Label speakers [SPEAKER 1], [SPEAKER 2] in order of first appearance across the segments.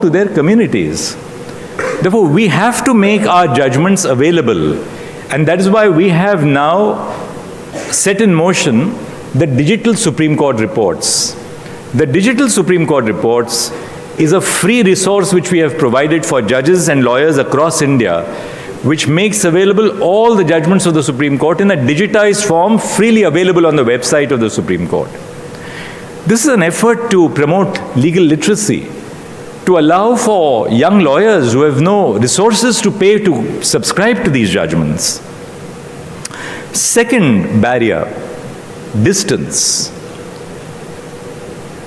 [SPEAKER 1] to their communities. Therefore, we have to make our judgments available, and that is why we have now set in motion the digital Supreme Court reports. The digital Supreme Court reports is a free resource which we have provided for judges and lawyers across India, which makes available all the judgments of the Supreme Court in a digitized form, freely available on the website of the Supreme Court. This is an effort to promote legal literacy, to allow for young lawyers who have no resources to pay to subscribe to these judgments. Second barrier, distance.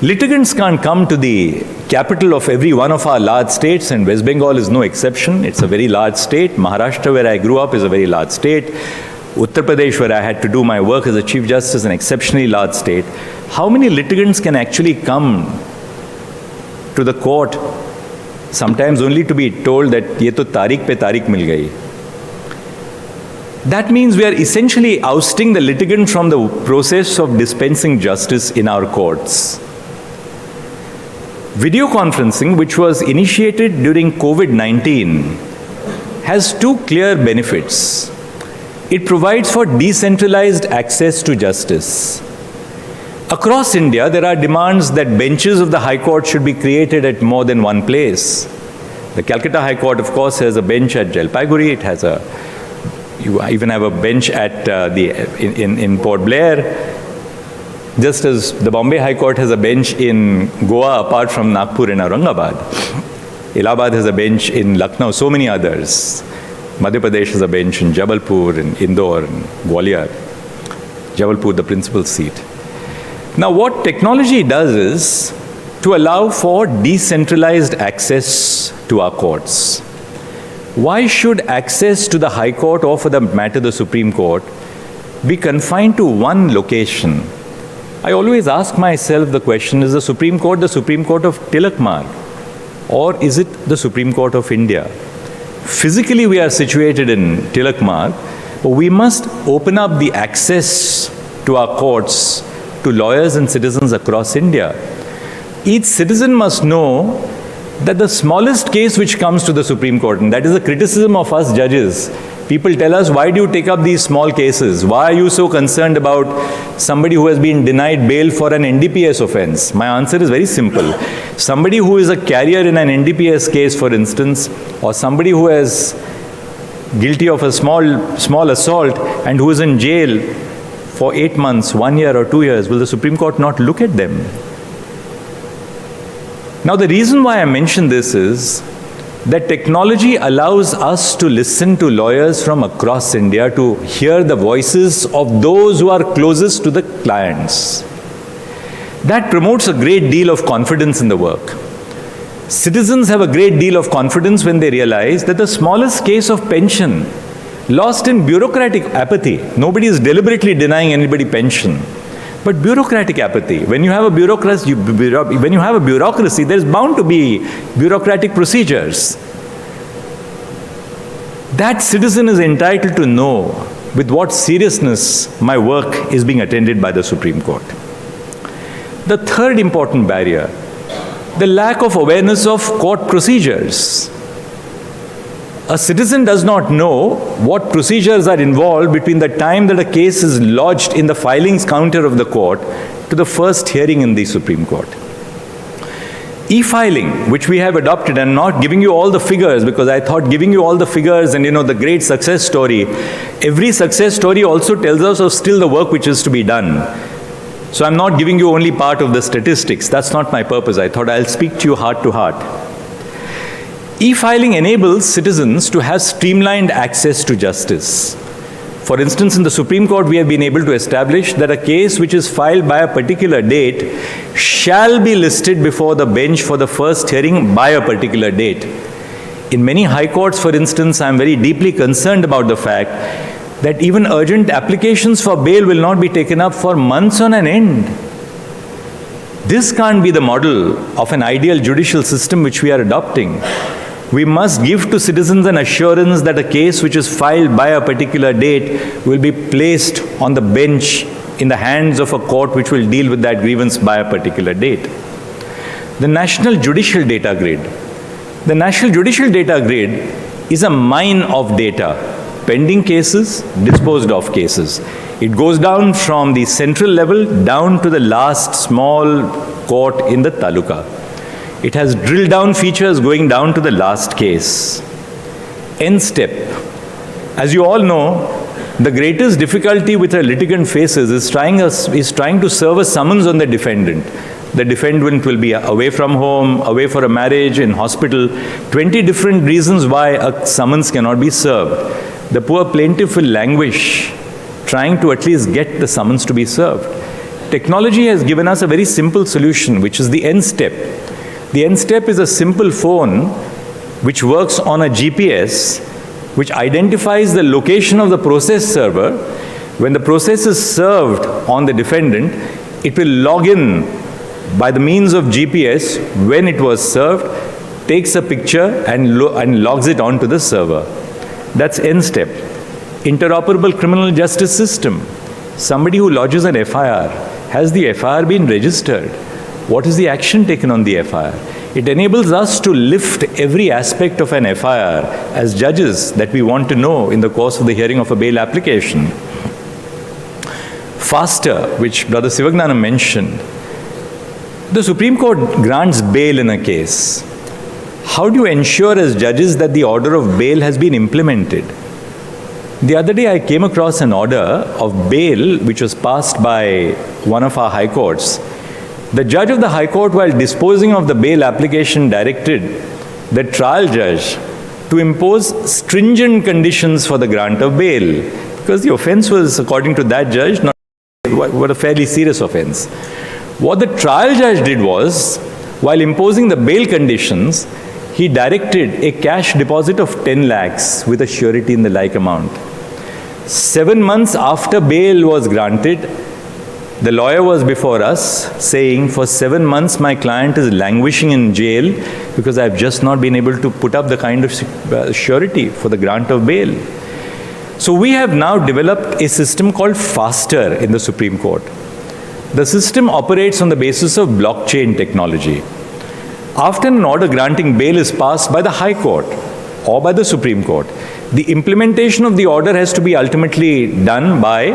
[SPEAKER 1] Litigants can't come to the capital of every one of our large states, and West Bengal is no exception. It's a very large state. Maharashtra, where I grew up, is a very large state. Uttar Pradesh, where I had to do my work as a Chief Justice, is an exceptionally large state. How many litigants can actually come to the court, sometimes only to be told that ye to tarik pe tarik mil gayi? That means we are essentially ousting the litigant from the process of dispensing justice in our courts. Video conferencing, which was initiated during COVID-19, has two clear benefits. It provides for decentralized access to justice. Across India, there are demands that benches of the High Court should be created at more than one place. The Calcutta High Court, of course, has a bench at Jalpaiguri. It has you even have a bench at in Port Blair. Just as the Bombay High Court has a bench in Goa apart from Nagpur and Aurangabad. Allahabad has a bench in Lucknow, so many others. Madhya Pradesh has a bench in Jabalpur and Indore and Gwalior. Jabalpur, the principal seat. Now, what technology does is to allow for decentralized access to our courts. Why should access to the High Court, or for the matter the Supreme Court, be confined to one location? I always ask myself the question, is the Supreme Court of Tilakmarg, or is it the Supreme Court of India? Physically, we are situated in Tilakmarg, but we must open up the access to our courts to lawyers and citizens across India. Each citizen must know that the smallest case which comes to the Supreme Court, and that is a criticism of us judges. People tell us, why do you take up these small cases? Why are you so concerned about somebody who has been denied bail for an NDPS offense? My answer is very simple. Somebody who is a carrier in an NDPS case, for instance, or somebody who is guilty of a small assault and who is in jail for 8 months, 1 year or 2 years, will the Supreme Court not look at them? Now, the reason why I mention this is that technology allows us to listen to lawyers from across India, to hear the voices of those who are closest to the clients. That promotes a great deal of confidence in the work. Citizens have a great deal of confidence when they realize that the smallest case of pension, lost in bureaucratic apathy, nobody is deliberately denying anybody pension, but bureaucratic apathy. When you have a bureaucracy, there is bound to be bureaucratic procedures. That citizen is entitled to know with what seriousness my work is being attended by the Supreme Court. The third important barrier, the lack of awareness of court procedures. A citizen does not know what procedures are involved between the time that a case is lodged in the filings counter of the court to the first hearing in the Supreme Court. E-filing, which we have adopted, and not giving you all the figures, because I thought giving you all the figures and the great success story, every success story also tells us of still the work which is to be done. So I'm not giving you only part of the statistics. That's not my purpose. I thought I'll speak to you heart to heart. E-filing enables citizens to have streamlined access to justice. For instance, in the Supreme Court, we have been able to establish that a case which is filed by a particular date shall be listed before the bench for the first hearing by a particular date. In many high courts, for instance, I am very deeply concerned about the fact that even urgent applications for bail will not be taken up for months on an end. This can't be the model of an ideal judicial system which we are adopting. We must give to citizens an assurance that a case which is filed by a particular date will be placed on the bench in the hands of a court which will deal with that grievance by a particular date. The National Judicial Data Grid, The National Judicial Data Grid is a mine of data, pending cases, disposed of cases. It goes down from the central level down to the last small court in the taluka. It has drill down features going down to the last case. End step. As you all know, the greatest difficulty which a litigant faces is trying to serve a summons on the defendant. The defendant will be away from home, away for a marriage, in hospital. 20 different reasons why a summons cannot be served. The poor plaintiff will languish, trying to at least get the summons to be served. Technology has given us a very simple solution, which is the end step. The end step is a simple phone which works on a GPS, which identifies the location of the process server. When the process is served on the defendant, it will log in by the means of GPS when it was served, takes a picture and logs it onto the server. That's end step. Interoperable criminal justice system. Somebody who lodges an FIR, has the FIR been registered? What is the action taken on the FIR? It enables us to lift every aspect of an FIR as judges that we want to know in the course of the hearing of a bail application. Faster, which Brother Sivagnanam mentioned. The Supreme Court grants bail in a case. How do you ensure as judges that the order of bail has been implemented? The other day I came across an order of bail which was passed by one of our high courts. The judge of the high court, while disposing of the bail application, directed the trial judge to impose stringent conditions for the grant of bail, because the offense was, according to that judge, not what a fairly serious offense. What the trial judge did was, while imposing the bail conditions, he directed a cash deposit of 10 lakhs with a surety in the like amount. 7 months after bail was granted, the lawyer was before us saying, for 7 months my client is languishing in jail because I have just not been able to put up the kind of surety for the grant of bail. So we have now developed a system called Faster in the Supreme Court. The system operates on the basis of blockchain technology. After an order granting bail is passed by the High Court or by the Supreme Court, the implementation of the order has to be ultimately done by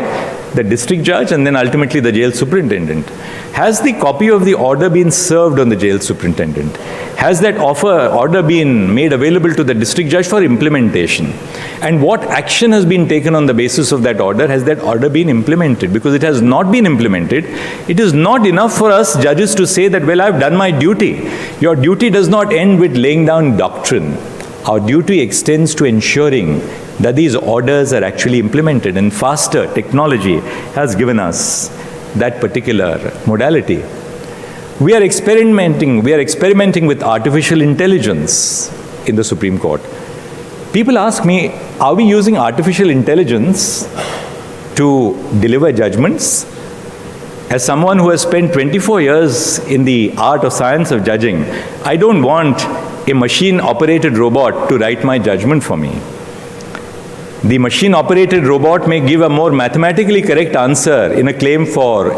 [SPEAKER 1] the district judge and then ultimately the jail superintendent. Has the copy of the order been served on the jail superintendent? Has that order been made available to the district judge for implementation? And what action has been taken on the basis of that order? Has that order been implemented? Because it has not been implemented, it is not enough for us judges to say that, well, I've done my duty. Your duty does not end with laying down doctrine. Our duty extends to ensuring that these orders are actually implemented, and Faster technology has given us that particular modality. We are experimenting with artificial intelligence in the Supreme Court. People ask me, are we using artificial intelligence to deliver judgments? As someone who has spent 24 years in the art or science of judging, I don't want a machine-operated robot to write my judgment for me. The machine-operated robot may give a more mathematically correct answer in a claim for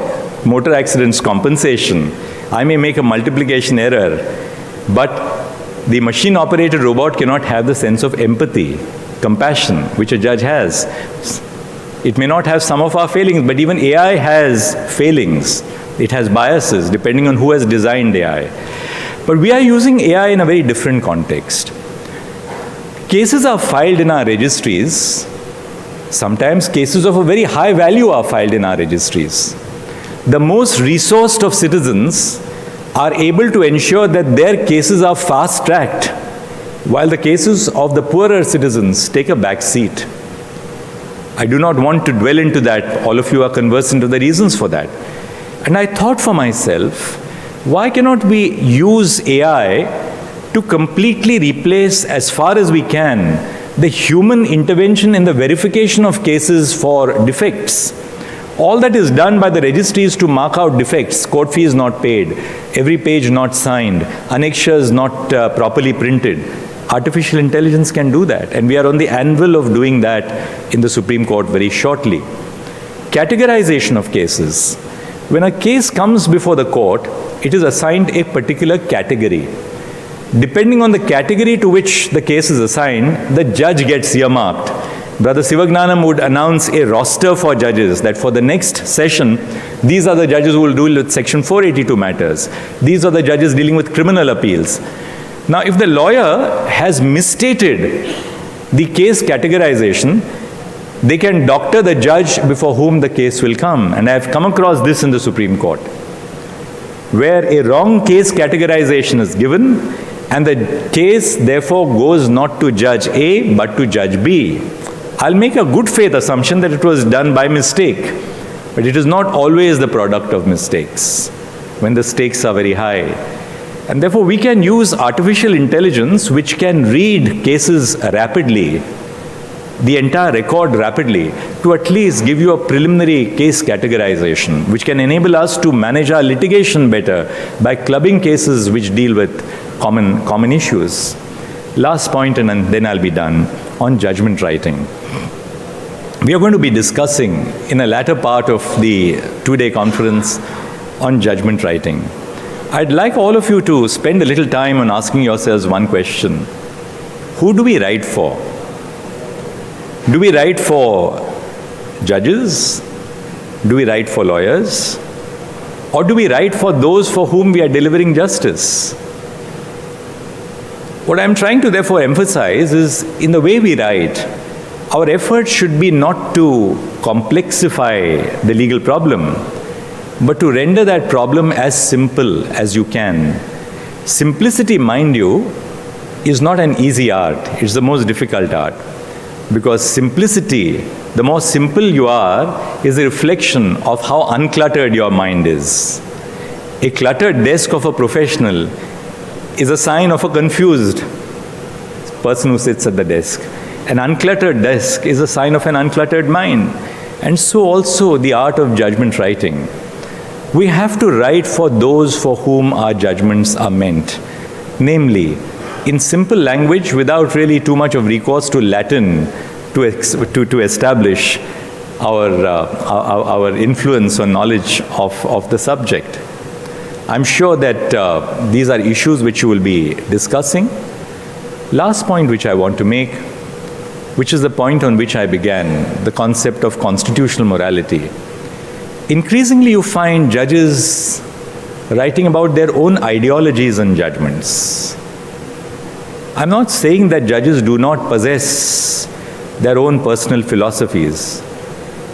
[SPEAKER 1] motor accidents compensation. I may make a multiplication error, but the machine-operated robot cannot have the sense of empathy, compassion, which a judge has. It may not have some of our failings, but even AI has failings. It has biases, depending on who has designed AI. But we are using AI in a very different context. Cases are filed in our registries. Sometimes cases of a very high value are filed in our registries. The most resourced of citizens are able to ensure that their cases are fast-tracked, while the cases of the poorer citizens take a back seat. I do not want to dwell into that. All of you are conversant with the reasons for that. And I thought for myself, why cannot we use AI to completely replace, as far as we can, the human intervention in the verification of cases for defects? All that is done by the registry is to mark out defects, court fees not paid, every page not signed, annexures not properly printed. Artificial intelligence can do that, and we are on the anvil of doing that in the Supreme Court very shortly. Categorization of cases. When a case comes before the court, it is assigned a particular category. Depending on the category to which the case is assigned, the judge gets earmarked. Brother Sivagnanam would announce a roster for judges that for the next session, these are the judges who will deal with Section 482 matters. These are the judges dealing with criminal appeals. Now, if the lawyer has misstated the case categorization, they can doctor the judge before whom the case will come. And I have come across this in the Supreme Court, where a wrong case categorization is given, and the case therefore goes not to Judge A, but to Judge B. I'll make a good faith assumption that it was done by mistake, but it is not always the product of mistakes when the stakes are very high. And therefore we can use artificial intelligence which can read cases rapidly, the entire record rapidly, to at least give you a preliminary case categorization, which can enable us to manage our litigation better by clubbing cases which deal with common issues. Last point, and then I'll be done, on judgment writing. We are going to be discussing in a latter part of the two-day conference on judgment writing. I'd like all of you to spend a little time on asking yourselves one question. Who do we write for? Do we write for judges? Do we write for lawyers? Or do we write for those for whom we are delivering justice? What I'm trying to therefore emphasize is, in the way we write, our effort should be not to complexify the legal problem, but to render that problem as simple as you can. Simplicity, mind you, is not an easy art. It's the most difficult art. Because simplicity, the more simple you are, is a reflection of how uncluttered your mind is. A cluttered desk of a professional is a sign of a confused person who sits at the desk. An uncluttered desk is a sign of an uncluttered mind. And so also the art of judgment writing. We have to write for those for whom our judgments are meant. Namely, in simple language without really too much of recourse to Latin to establish our influence or knowledge of the subject. I'm sure that these are issues which you will be discussing. Last point which I want to make, which is the point on which I began, the concept of constitutional morality. Increasingly you find judges writing about their own ideologies and judgments. I'm not saying that judges do not possess their own personal philosophies.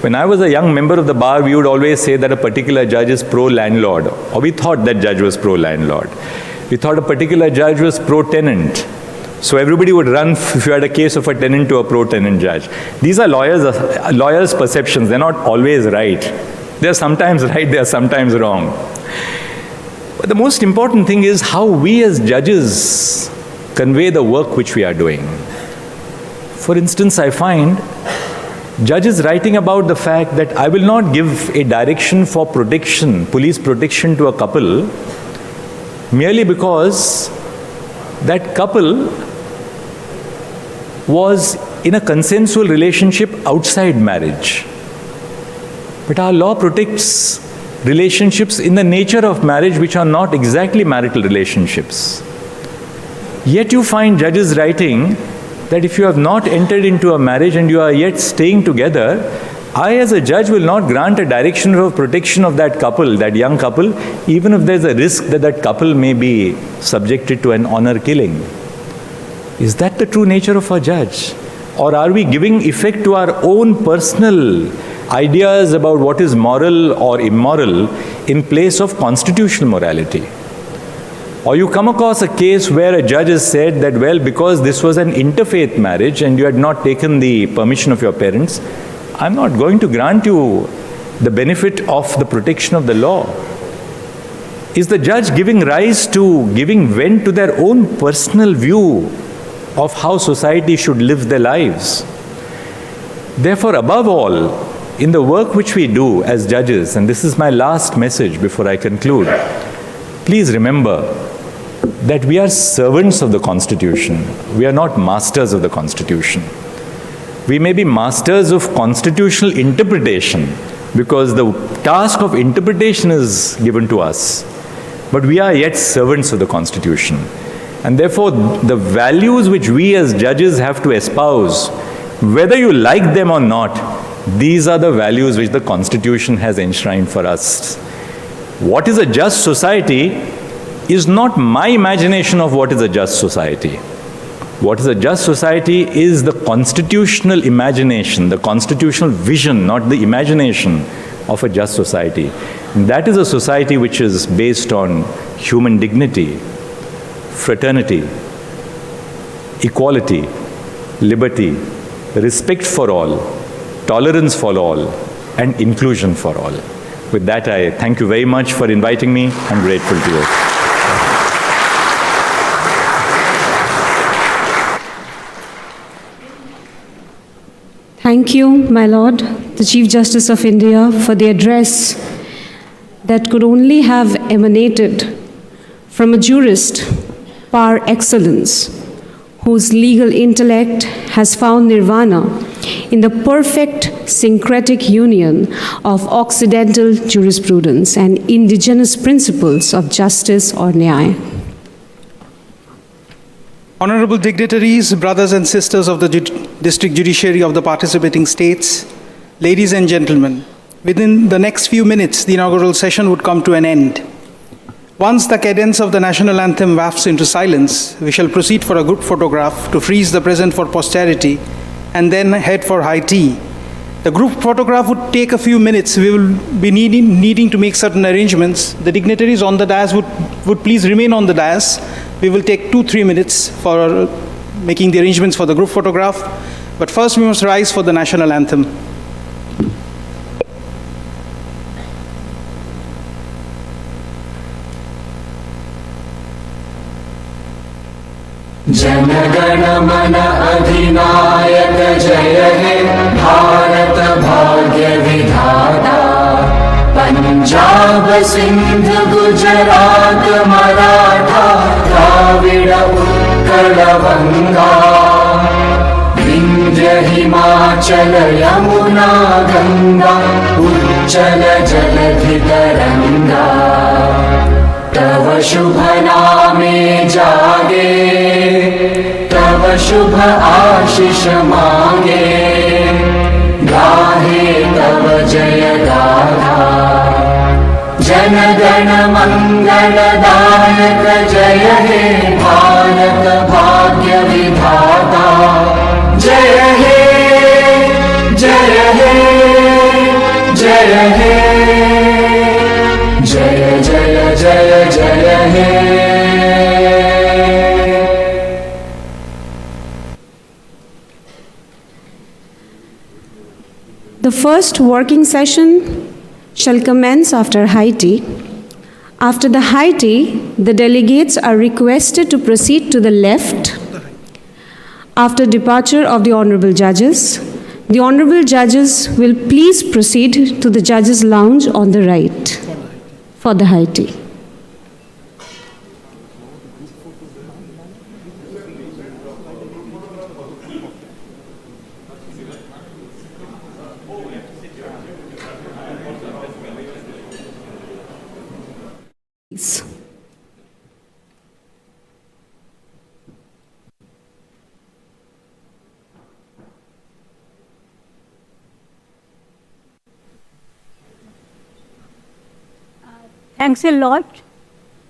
[SPEAKER 1] When I was a young member of the bar, we would always say that a particular judge is pro-landlord, or we thought that judge was pro-landlord. We thought a particular judge was pro-tenant. So everybody would run, if you had a case of a tenant, to a pro-tenant judge. These are lawyers' perceptions. They're not always right. They're sometimes right, they're sometimes wrong. But the most important thing is how we as judges convey the work which we are doing. For instance, I find judges writing about the fact that I will not give a direction for protection, police protection to a couple, merely because that couple was in a consensual relationship outside marriage. But our law protects relationships in the nature of marriage which are not exactly marital relationships. Yet you find judges writing that if you have not entered into a marriage and you are yet staying together, I as a judge will not grant a direction of protection of that couple, that young couple, even if there's a risk that that couple may be subjected to an honor killing. Is that the true nature of a judge? Or are we giving effect to our own personal ideas about what is moral or immoral in place of constitutional morality? Or you come across a case where a judge has said that, well, because this was an interfaith marriage and you had not taken the permission of your parents, I'm not going to grant you the benefit of the protection of the law. Is the judge giving rise to, giving vent to their own personal view of how society should live their lives? Therefore, above all, in the work which we do as judges, and this is my last message before I conclude, please remember that we are servants of the Constitution. We are not masters of the Constitution. We may be masters of constitutional interpretation because the task of interpretation is given to us, but we are yet servants of the Constitution. And therefore, the values which we as judges have to espouse, whether you like them or not, these are the values which the Constitution has enshrined for us. What is a just society is not my imagination of what is a just society. What is a just society is the constitutional imagination, the constitutional vision, not the imagination of a just society. And that is a society which is based on human dignity, fraternity, equality, liberty, respect for all, tolerance for all, and inclusion for all. With that, I thank you very much for inviting me. I'm grateful to you.
[SPEAKER 2] Thank you, my Lord, the Chief Justice of India, for the address that could only have emanated from a jurist par excellence, whose legal intellect has found nirvana in the perfect syncretic union of Occidental jurisprudence and indigenous principles of justice or nyaya.
[SPEAKER 3] Honorable dignitaries, brothers and sisters of the district judiciary of the participating states, ladies and gentlemen, within the next few minutes, the inaugural session would come to an end. Once the cadence of the national anthem wafts into silence, we shall proceed for a group photograph to freeze the present for posterity and then head for high tea. The group photograph would take a few minutes. We will be needing to make certain arrangements. The dignitaries on the dais would please remain on the dais. We will take 2-3 minutes for making the arrangements for the group photograph. But first we must rise for the national anthem.
[SPEAKER 4] जनगण मन अधिनायक जय हे भारत भाग्य विधाता पंजाब सिंध गुजरात मराठा द्राविड़ उत्कल बंगा विंध्य हिमाचल यमुना गंगा उच्चल जलधि तरंगा तव शुभ नामे जागे तव शुभ आशीष मांगे गाहे तव जय गाथा जन गण मंगलदायक जय हे भारत भाग्य विधाता जय हे जय हे जय हे जय जय जय जय हे
[SPEAKER 2] The first working session shall commence after high tea. After the high tea, the delegates are requested to proceed to the left. After departure of the honorable judges, the honorable judges will please proceed to the judges' lounge on the right for the high tea.
[SPEAKER 5] Thanks a lot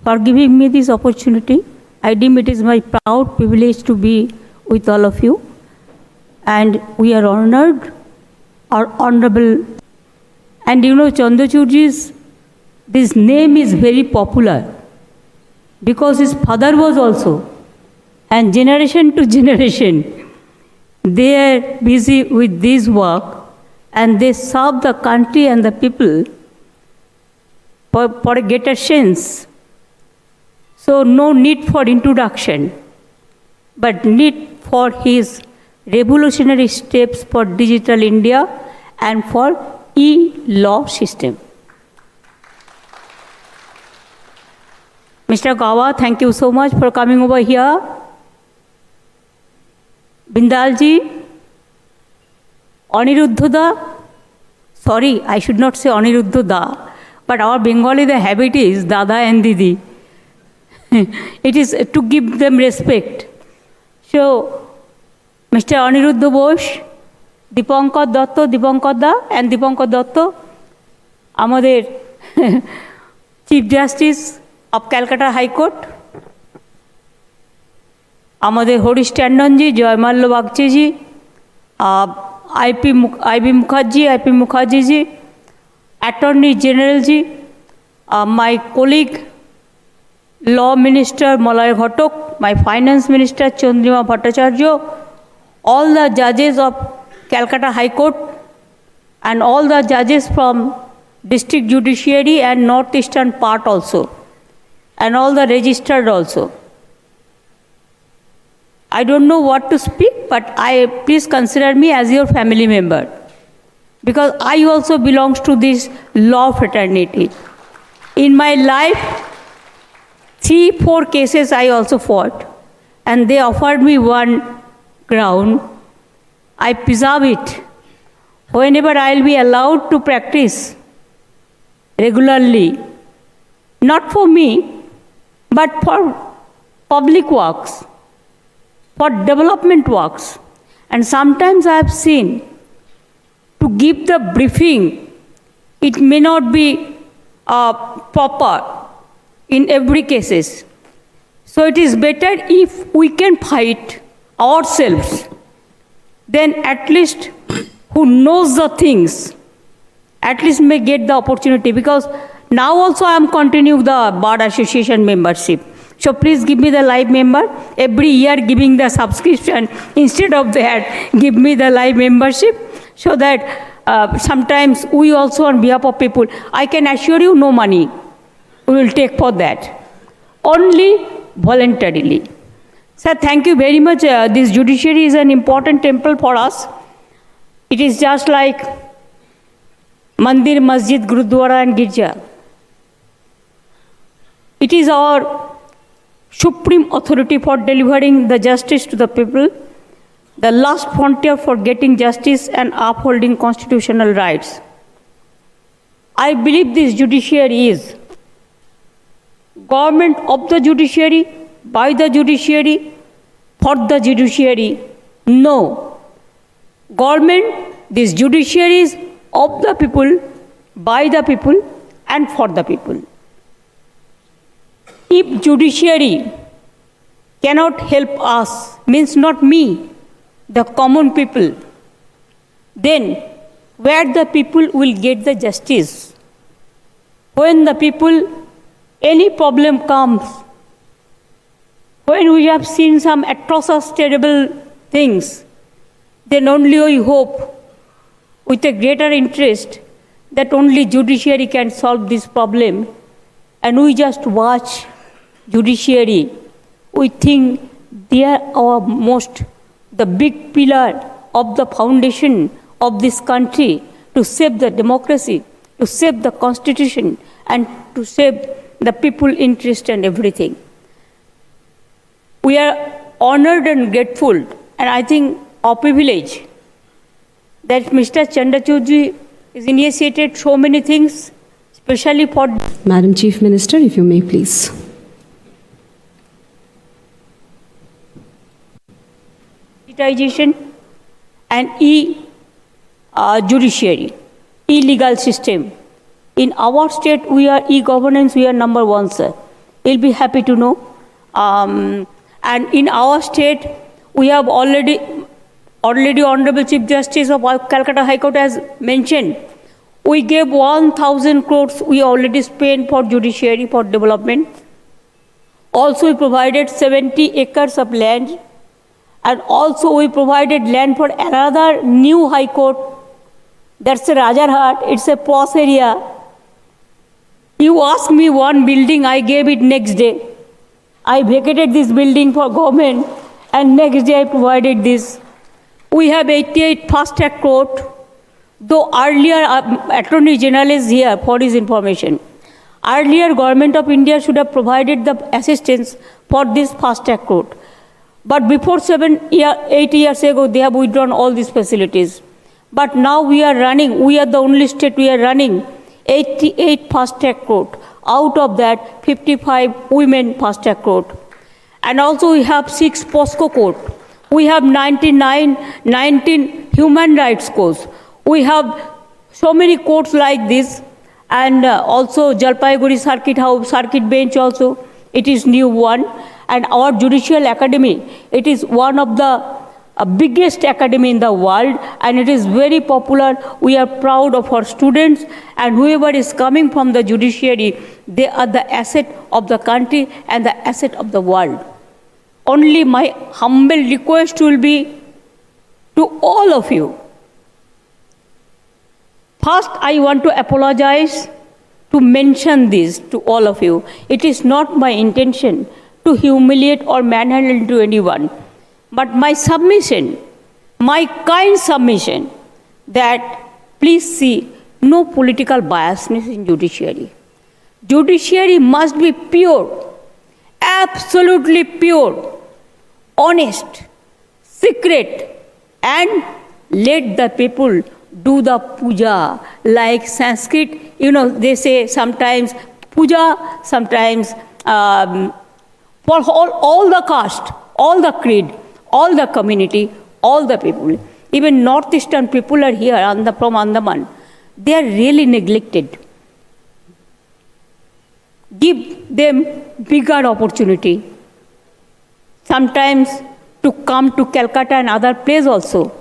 [SPEAKER 5] for giving me this opportunity. I deem it is my proud privilege to be with all of you. And we are honored, or honorable. And you know, Chandrachudji's, this name is very popular because his father was also. And generation to generation, they are busy with this work and they serve the country and the people for a greater sense. So no need for introduction, but need for his revolutionary steps for digital India and for e-law system. Mr. Gawa, thank you so much for coming over here. Bindalji, Aniruddha, sorry, I should not say Aniruddha, but our Bengali, the habit is Dada and Didi. it is to give them respect. So, Mr. Aniruddha Bose, Dipankar Da and Dipankar Datta, আমাদের Chief Justice of Calcutta High Court, আমাদের হরিশ ট্যান্ডনজি, জয়মাল্য বাগচিজি, IP Mukherjee, Attorney General ji, my colleague, Law Minister Malay Ghatok, my Finance Minister Chandrima Bhattacharya, all the judges of Calcutta High Court, and all the judges from District Judiciary and Northeastern part also, and all the registered also. I don't know what to speak, but please consider me as your family member, because I also belongs to this law fraternity. In my life, 3-4 cases I also fought, and they offered me one ground. I preserve it. Whenever I'll be allowed to practice regularly, not for me, but for public works, for development works. And sometimes I have seen, to give the briefing, it may not be proper in every cases. So it is better if we can fight ourselves, then at least who knows the things, at least may get the opportunity, because now also I am continuing the Bar Association membership. So please give me the live member. Every year giving the subscription, instead of that, give me the live membership, so that sometimes we also on behalf of people, I can assure you no money we will take for that, only voluntarily. Sir, thank you very much. This judiciary is an important temple for us. It is just like Mandir, Masjid, Gurudwara and Girja. It is our supreme authority for delivering the justice to the people, the last frontier for getting justice and upholding constitutional rights. I believe this judiciary is government of the judiciary, by the judiciary, for the judiciary. No. Government, this judiciary is of the people, by the people, and for the people. If judiciary cannot help us, means not me, the common people, then where the people will get the justice? When the people, any problem comes, when we have seen some atrocious, terrible things, then only we hope with a greater interest that only judiciary can solve this problem, and we just watch judiciary. We think they are our the big pillar of the foundation of this country, to save the democracy, to save the constitution, and to save the people interest and everything. We are honored and grateful, and I think our privilege, that Mr. Chandrachudji has initiated so many things, especially for...
[SPEAKER 2] Madam Chief Minister, if you may please.
[SPEAKER 5] Digitization and e-judiciary, e-legal system. In our state, we are e-governance, we are number one, sir. You'll be happy to know. And in our state, we have already Honorable Chief Justice of Calcutta High Court has mentioned, we gave 1,000 crores we already spent for judiciary, for development. Also, we provided 70 acres of land, and also we provided land for another new high court. That's a Rajarhat, it's a posh area. You asked me one building, I gave it next day. I vacated this building for government, and next day I provided this. We have 88 fast-track court, though earlier Attorney General is here for his information. Earlier, Government of India should have provided the assistance for this fast-track court. But before 8 years ago, they have withdrawn all these facilities. But now we are running, we are the only state we are running 88 fast-track court. Out of that, 55 women fast track court. And also we have 6 POSCO court. We have 19 human rights courts. We have so many courts like this, and also Jalpaiguri Circuit House, Circuit Bench also, it is new one. And our Judicial Academy, it is one of the biggest academy in the world, and it is very popular. We are proud of our students, and whoever is coming from the judiciary, they are the asset of the country and the asset of the world. Only my humble request will be to all of you. First, I want to apologize to mention this to all of you. It is not my intention to humiliate or manhandle to anyone. But my submission, my kind submission, that please see no political biasness in judiciary. Judiciary must be pure, absolutely pure, honest, secret, and let the people do the puja. Like Sanskrit, they say sometimes puja, sometimes for all the caste, all the creed, all the community, all the people. Even northeastern people are here from Andaman. They are really neglected. Give them bigger opportunity. Sometimes to come to Calcutta and other place also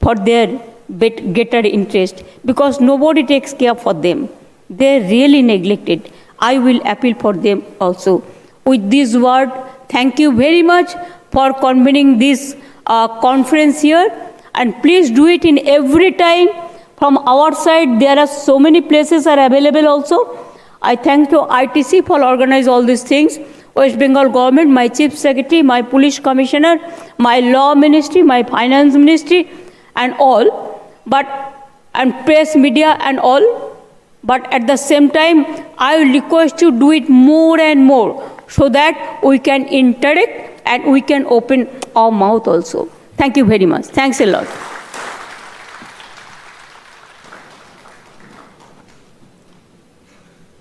[SPEAKER 5] for their greater interest, because nobody takes care for them. They are really neglected. I will appeal for them also. With this word, thank you very much for convening this conference here, and please do it in every time. From our side, there are so many places are available also. I thank to ITC for organize all these things, West Bengal government, my chief secretary, my police commissioner, my law ministry, my finance ministry, and all, and press media and all. But at the same time, I will request you to do it more and more, so that we can interact and we can open our mouth also. Thank you very much. Thanks a lot.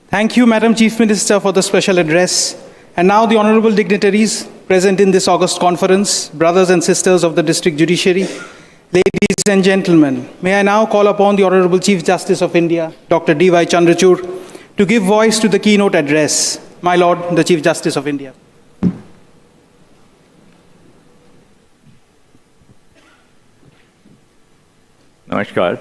[SPEAKER 3] Thank you, Madam Chief Minister, for the special address. And now the honorable dignitaries present in this August conference, brothers and sisters of the District Judiciary, ladies and gentlemen, may I now call upon the Honorable Chief Justice of India, Dr. D.Y. Chandrachud, to give voice to the keynote address. My Lord, the Chief Justice of India.
[SPEAKER 1] Namaskar.